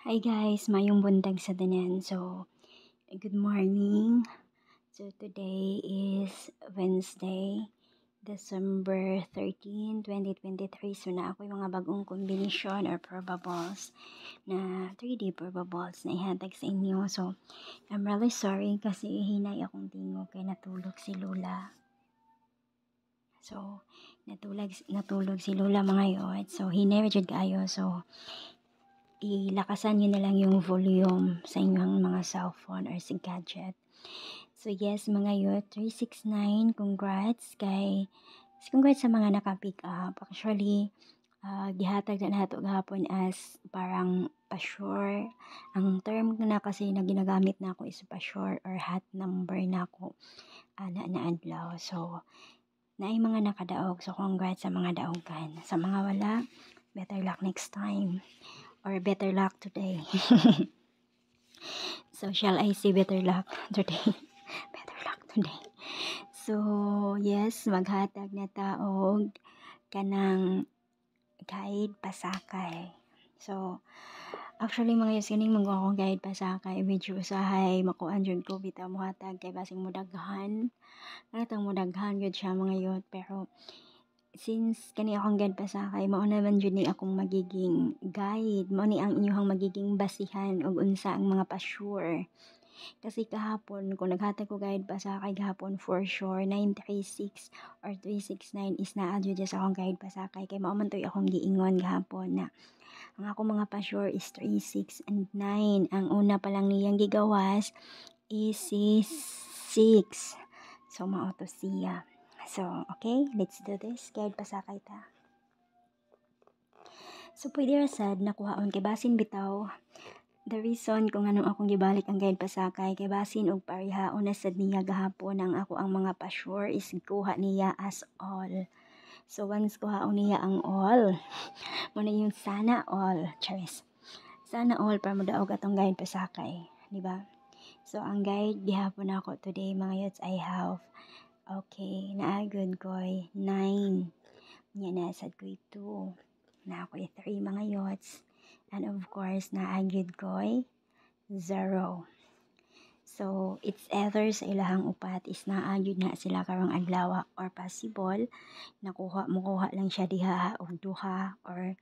Hi guys, mayong buntag sa tanan. So, good morning. So, today is Wednesday, December 13, 2023. So, na ako yung mga bagong kombinasyon or probables na 3D probables na ihatag sa inyo. So, I'm really sorry kasi hinay akong tingog kay natulog si Lola. So, natulog si Lola mga yot. So, hinay rajud kayo. So, ilakasan nyo na lang yung volume sa inyong mga cellphone or sa gadget. So yes mga yun, 369, congrats sa mga naka-pick up. Actually, gihatag na nato gahapon as parang pa-sure. Ang term na kasi na ginagamit na ako is pa-sure or hot number na ako na adlaw. So, naay mga nakadaog. So, congrats sa mga daogan. Sa mga wala, better luck next time. Or better luck today. So, shall I say better luck today? Better luck today. So, yes, maghatag na taog kanang guide pasakay. So, actually mga yus kining mga akong guide pasakay medyo usahay makuan jud ko bitaw mohatag kay basing mudaghan. Natang mudaghan jud siya mga yut pero since kani akong guide pasakay mao naman jud ni akong magiging guide, mao ni ang inyong magiging basihan og unsa ang mga pa-sure. Kasi kahapon kung naghatag ko guide pasakay gahapon for sure 936 or 369 is naa jud sa akong guide pasakay kay mao man toy akong giingon gahapon na ang akong mga pa-sure is 3, 6 and 9. Ang una pa lang niyang gigawas is 6. So mao to siya. So, okay, let's do this. Guide pasakay ta. So, pwede rasad nakuhaon kay basin bitaw. The reason kung anong akong gibalik ang guide pasakay kay basin og parehaon na sad niya gahapon ang ako ang mga pa-sure is kuha niya as all. So, once kuhaon niya ang all, muna yung sana all. Charis. Sana all para modaog atong guide pasakay. Diba? So, ang guide gihapon ako today mga yuts I have okay, naagod ko'y 9. Yan, nasad ko'y 2. Na ako'y 3 mga yots. And of course, naagod ko'y 0. So, it's either sa ilahang upat is naagod na sila karong adlaw or possible mukuha lang siya diha og duha or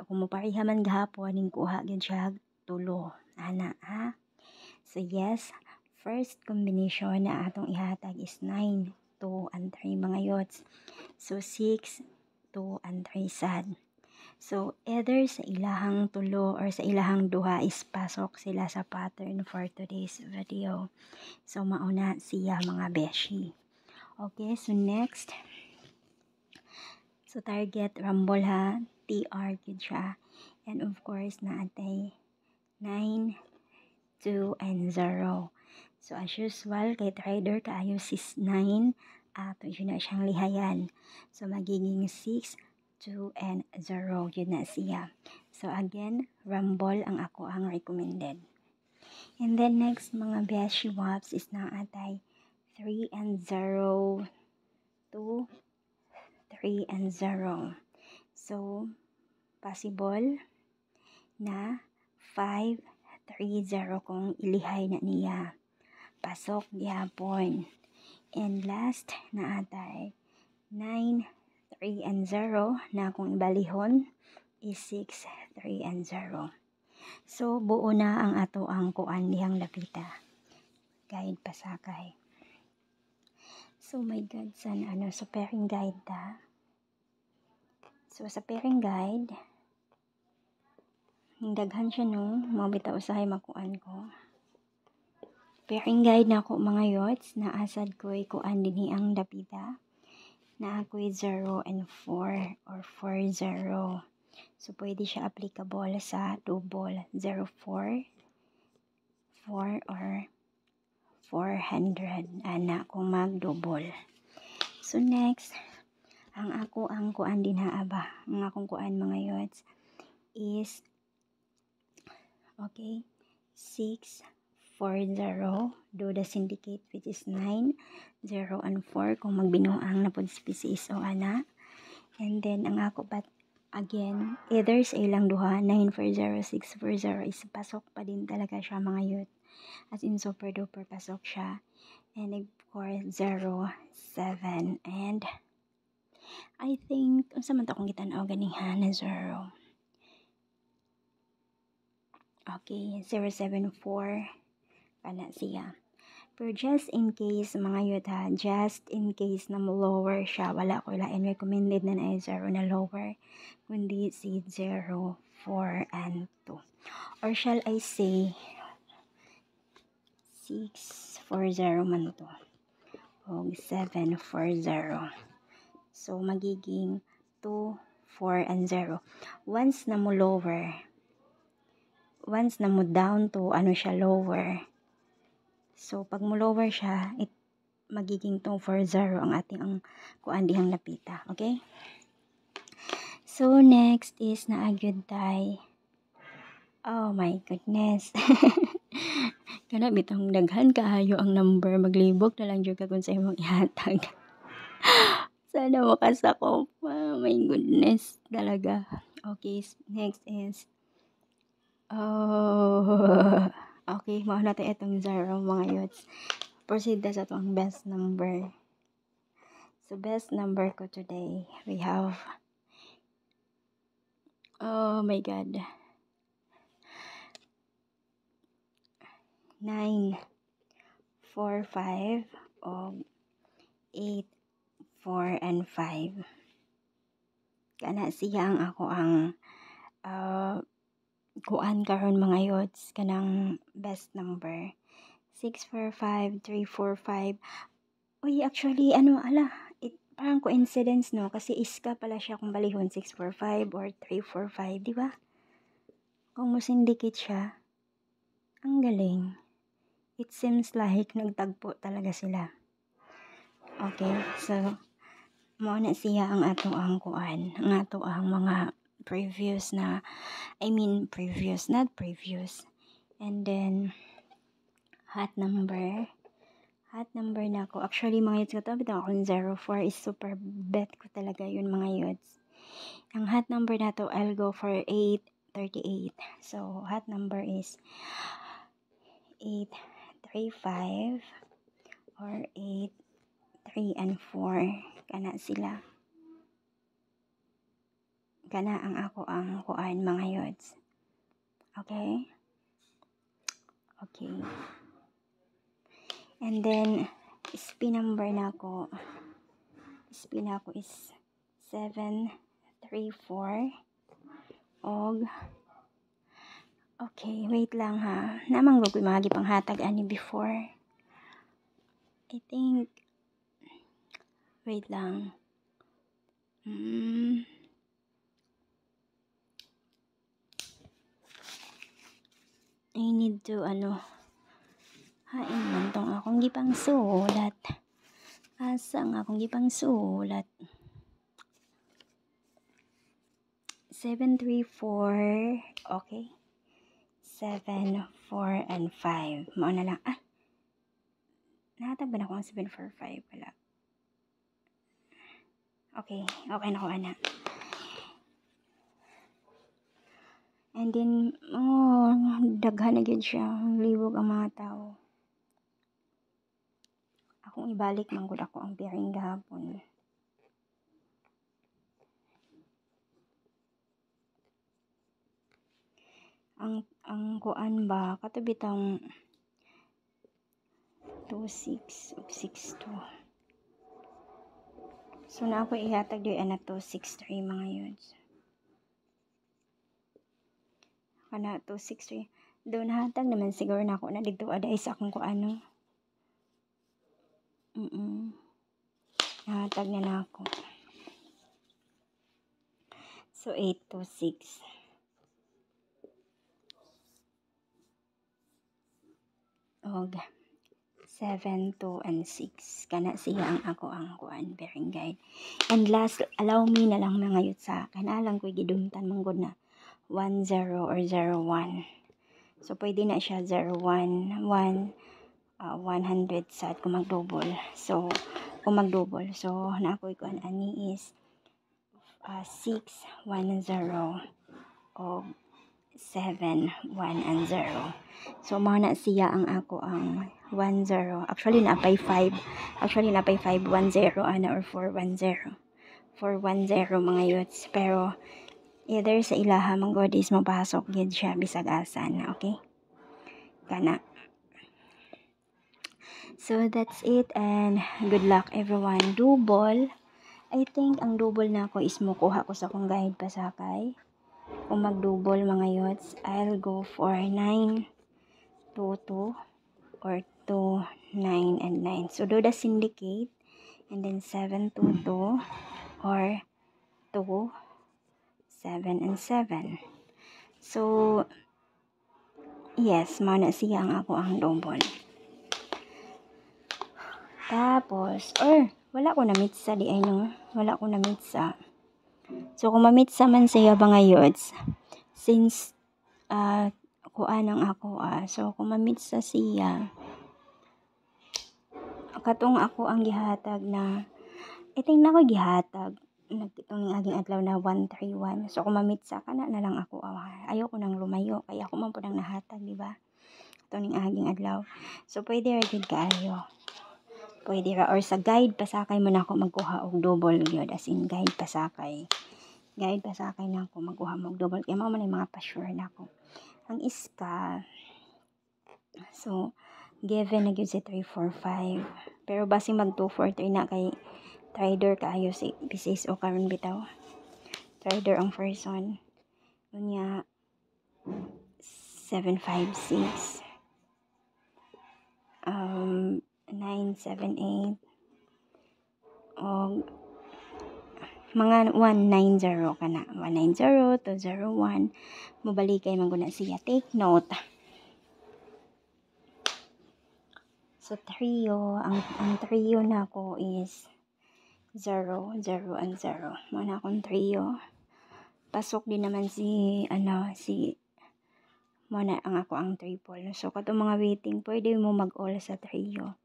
kung mopariha man gahapon ning kuha gyud siya 3 ana ha. So yes, first combination na atong ihatag is 9, 2 and 3 mga yots. So 6, 2 and 3 sad. So either sa ilahang tulo or sa ilahang duha is pasok sila sa pattern for today's video. So mauna siya mga beshi. Okay, so next. So target rumble ha, TR gid siya. And of course naatay 9, 2 and 0. So as usual kay trader kaayo sis 9 ato yun na siyang lihayan. So magiging 6, 2 and 0 yun na siya. So again, rumble ang ako ang recommended. And then next mga best swaps is naatay 3 and 0, 2, 3 and 0. So possible na 5, 3, 0 kung ilihay na niya. Pasok gyapon. And last na atay 9, 3 and 0 na kung ibalihon is 6, 3 and 0. So buo na ang ato ang kuan dihang lapita. Guide pasakay. So my God, sana so pairing guide ta. So sa pairing guide, daghan siya no, mabita usahay makuan ko. Pairing guide na ako mga yots, na asad ko'y kuan dinhi ang dapita. Na ako'y 0 and 4 or 4, 0. So pwede siya applicable sa double 0, 4, 4 or 400 ana kung mag-double. So next, ang kuan din haaba, ang akong kuan mga yots is okay, 6, 4, 0 do the syndicate which is 9, 0 and 4 kung magbinuang na pod species o ana. And then ang ako Again, either sa ilang duha, 940, 640 is pasok pa din talaga siya mga youth. As in, super duper pasok siya. And of course, 0, 7, and I think, unsa man to akong gitanaw ganiha na 0. Okay, 074, kana siya. Pero just in case, mga youth ha, just in case na lower siya, wala ko lain recommended na 0 na lower, kundi si 0, 4, and 2. Or shall I say, 640 man to. O 740. So, magiging 2, 4, and 0. Once na mo down to ano siya, lower. So, pag mo lower siya, magiging 240 ang ating kuan dihang napita. Okay? So, next is naagyod tay. Oh my goodness. Kana bitong daghan kaayo ang number, maglibog na lang jud ka kung sa imong ihatag. Sana makasakop. Oh my goodness talaga. Okay, next is okay, mao na tayo itong 0 mga youths. Proceed na sa itong best number. So, best number ko today, we have, oh my God, 9, 4, 5, o 8, 4, and 5. Kana siya ang ako ang kuan karon mga youths, kanang best number. 6, 4, 5, 3, 4, 5. Uy, actually, parang coincidence, no? Kasi iska pala siya kung balihon, 6, 4, 5 or 3, 4, 5, di ba? Kung musindikit siya, ang galing. It seems like nagtagpo talaga sila. Okay, so, mao na siya ang ato ang kuan, ang ato ang mga previous, not previous. And then, hot number na ako. Actually, mga youths, katapit akong 04 is super bet ko talaga yun, mga youths. Ang hot number na to, I'll go for 838. So, hot number is 835 or 8, 3, and 4. Kana sila. Kana ang ako ang kuan, mga youths. Okay? Okay. And then, SP number na ako. SP na ako is 734. Og, okay, wait lang ha. Namang ko mga gipanghatag ani before. I think, wait lang. I need to, hain man tong akong gipang sulat. Asa nga akong gipang sulat. 734, okay. 7, 4, and 5. Mao na lang. Nahatag ba na ako ang 745 pala? Okay na ko, ana. And then, daghan na gid siya. Liwog ang mga tao. Akong ibalik man gud ako ang bearing gahapon. Ang kuan ba, katubitang 26 ug 62. So, na ako ihatag doy na 263 mga youths. Kana 263. Doon nahatag naman siguro na ako na dito aday sa akong kuano. Nahatag na ako. So, 826. Og 7, 2, and 6. Kana siya ang ako ang kuan bearing guide. And last, allow me na lang mga youth sa kanalang ko gidumtan manggod na 10 or 01. So, pwede na siya 01, 1, 100 sa kung magdouble. So, na ako kuan ani is 610 o 710. So mao na siya ang ako ang 10. Actually napay 5. Actually napay 510 ana or 410. 410 mga youths, pero either sa ilaha man god is mapasok gid siya bisag asan, okay? Kana. So that's it, and good luck everyone. Double, I think ang double na ako is mukuha ko sa akong guide pasakay. Kung mag-double mga youths, I'll go for 922 or 29 and 9. So do the syndicate, and then 722 or 2, 7 and 7. So yes, mao na siya ang ako ang double. Tapos, wala ko na mitsa di ay no. Wala ko na mitsa. So, kung mamitsa man siya mga youths, since, kuan ang ako, so, kung mamitsa siya, katong ako ang gihatag na, I think na ko gihatag, nagtitong ning aging adlaw na 131. So, kung mamitsa ka na lang ako, ayaw ko nang lumayo, kaya ako man po nang nahatag, di ba? Itong ning aging adlaw. So, pwede ra gid kaayo. Pwede ra, or sa guide pasakay mo na ako magkuha og double gyud, as in guide pasakay na ako magkuha mo og double, kaya mao man yung mga pa-sure na ako. Ang iska, so given na gyud si 345, pero basi mag 243 na kay trader kaayo si Pisces o karon bitaw, trader ang first one unya 756 978 o mga 190 ka na. 190, 201. Mabalikay man guna siya. Take note. So, trio. Ang trio na ko is 0, 0, and 0. Mana akong trio. Pasok din naman mana ang ako ang triple. So, kato mga waiting, pwede mo mag-all sa trio.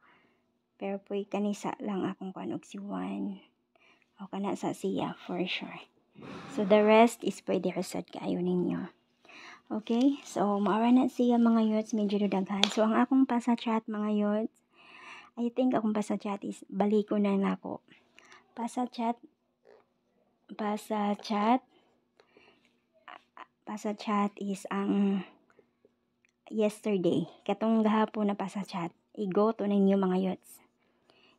Pero pwede kanisa lang akong kanog si 1. O kana sa siya for sure. So the rest is pwede resad kaayo ninyo. Okay? So maara na siya mga youths, medyo daghan. So ang akong pa sa chat mga youths, I think akong pa sa chat is baliko na nako. Pa sa chat is ang yesterday. Katong gahapon na pa sa chat. I-go to ninyo mga youths.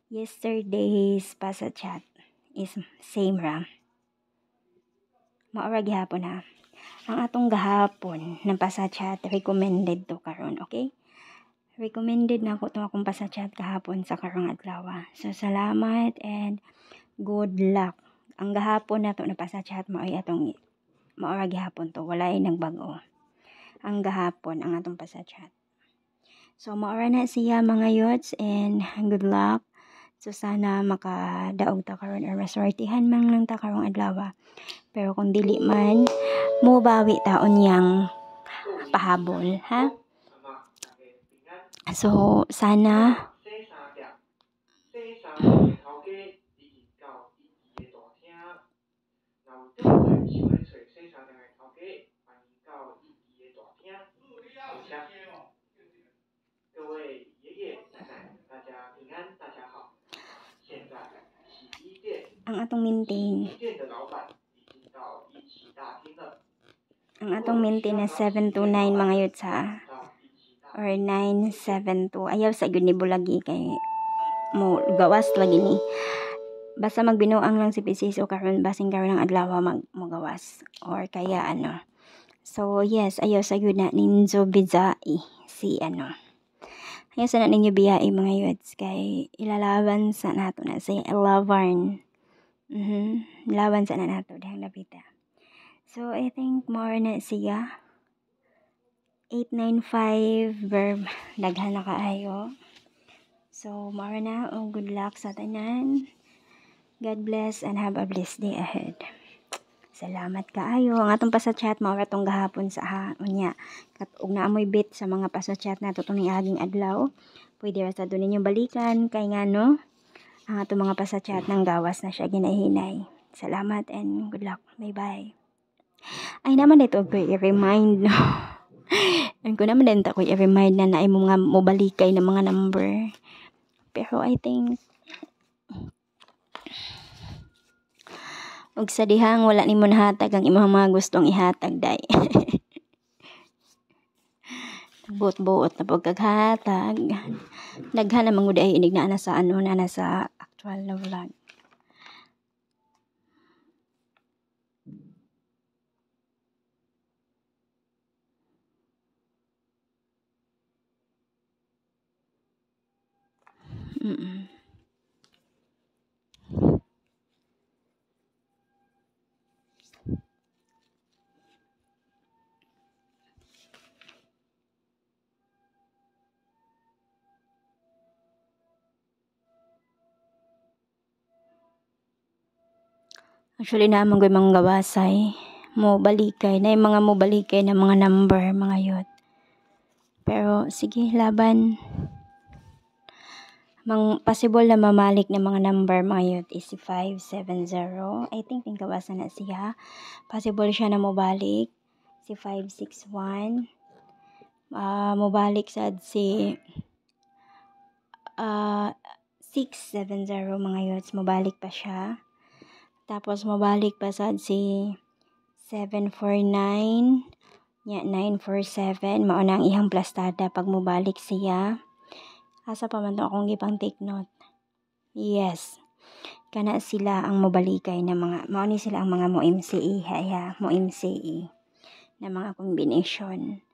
Yesterday's pa sa chat is same ra. Maura gihapon ha. Ang atong gahapon ng pasachat recommended to karon, okay? Recommended na ako itong akong pasachat kahapon sa karong adlaw. So salamat and good luck. Ang gahapon na to na pasachat mo ay atong maura gihapon to, wala ay nagbago. Ang gahapon ang atong pasachat. So maura na siya mga youths, and good luck. So sana makadaog ta karon or maswertihan man lang ta karong adlaw. Pero kung dili man, mubawi taon yang pahabol, ha? So sana ang atong maintain na 729 mga youths ha, or 972. Ayaw sa gyud ni bulagi kay mo gawas lagi ni. Basta magbinuang lang si Pisces o karon basing karon ng adlaw magawas or kaya ano. So yes, ayaw sa gyud na ninjo bizai si ano. Ayaw sa na ninyo biyai mga youths kay ilalaban sa nato na si Lavarn. Laban sa na nato dihang lapita. So I think more na siya. 895 verb daghan na kaayo. So more na, good luck sa tanan. God bless and have a blessed day ahead. Salamat kaayo. Ang atong pa sa chat mao ratong gahapon sa unya. Ug naamoy bit sa mga pa sa chat nato tong aging adlaw. Pwede ra sa doon ninyong balikan kay ngano ang atong mga pa sa chat nang gawas na siya ginahinay. Salamat and good luck. Bye-bye. Ay naman ito ko i-remind no. Ko naman din ko i-remind na naay mga mobalikay na mga number. Pero I think og sa dihang wala nimo nahatag ang imong mga gustong ihatag day. Buot-buot na pagkaghatag. Daghan na mangud ay inig na sa ano na nasa actual na vlog. Actually naman ko mga gawasay. Mobalikay na yung mga mobalikay na mga number mga yun. Pero sige laban. Possible na mamalik na mga number mga yun is 570. I think gawasan na siya. Possible siya na mobalik. Si 561. Mobalik sad si 670 mga yun. Mobalik pa siya. Tapos mabalik pa sad si 749 nya 947 mao na ang ihang plastada pag mobalik siya. Asa pa man to akong gipang take note. Yes. Kana sila ang mobalikay na mga mao ni sila ang mga mo MCE mo MCE na mga combination.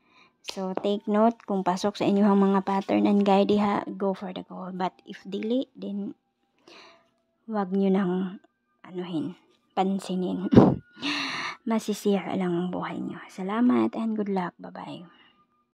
So take note kung pasok sa inyong mga pattern and guide diha, go for the goal. But if dili then wag nyo nang pansinin. Masisira lang ang buhay nyo. Salamat and good luck. Bye-bye.